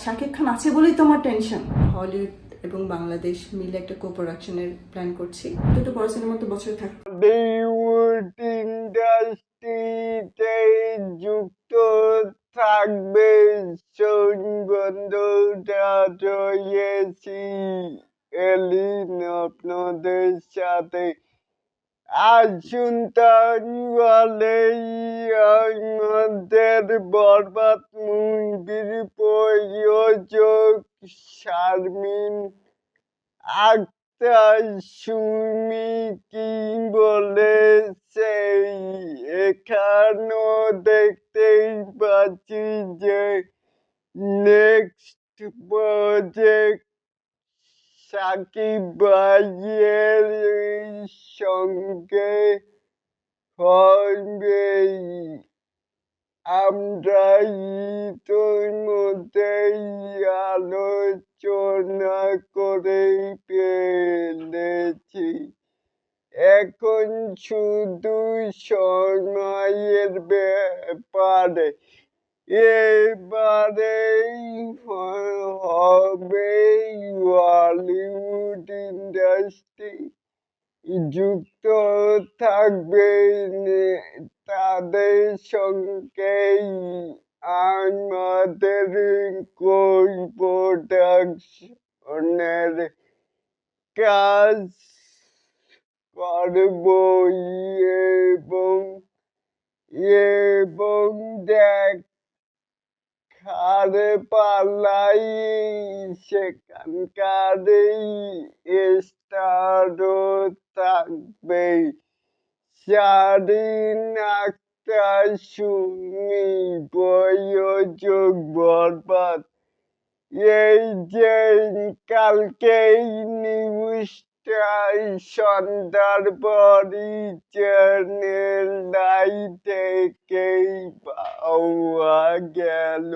শাকিব খান আছে বলেই তো আমার টেনশন। হলিউড এবং বাংলাদেশ মিলে একটা কো-প্রোডাকশনের প্ল্যান করছি। দুটো বড় সিনেমা তো বছরে থাকবে। বলিউড ইন্ডাস্ট্রিতে যুক্ত থাকবে সৌগন্ধটা রয়েছি এলিন আপনাদের সাথে। আসুন তাহলে আমাদের বরবাদ মুভির প্রযোজক শারমিন আক্তার সুমি কি বলেছে এখানেও দেখতেই পাচ্ছি যে নেক্সট প্রজেক্ট সাকিব ভাইয়ের সঙ্গে হবে। আমরা ইতোমধ্যেই আলোচনা করে ফেলেছি, এখন শুধু সময়ের ব্যাপারে। এবারেই হবে হলিউড ইন্ডাস্ট্রি যুক্ত থাকবে তাদের সঙ্গেই আমাদের প্রোডাকশনের কাজ করব এবং এবং দেখার পালাই সেখানকার স্টারও থাকবে। শারমিন আক্তার সুমি, প্রযোজক বরবাদ। এই যে কালকেই নিউজটা সন্ধ্যার পরই চ্যানেল নাই থেকেই পাওয়া গেল।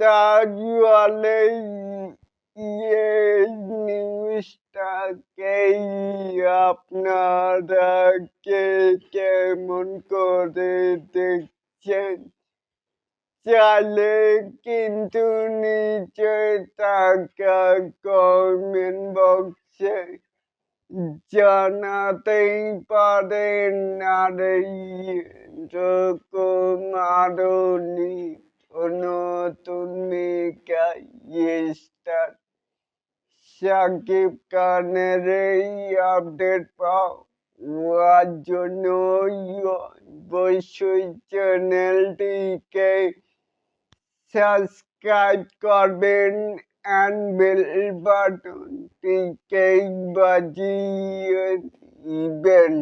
তাহলে এই নিউজটাকেই আপনারা কে কেমন করে দেখছেন? চাইলে কিন্তু নিচে থাকা কমেন্ট বক্সে জানাতেই পারেন। আর এরকম আরো নতুন মেগা স্টার শাকিব খানের এই আপডেট পাওয়ার জন্য অবশ্যই চ্যানেলটিকে সাবস্ক্রাইব করবেন and বেল বাটনটিকে বাজিয়ে দিবেন।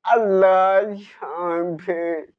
আল্লাহ হাফেজ।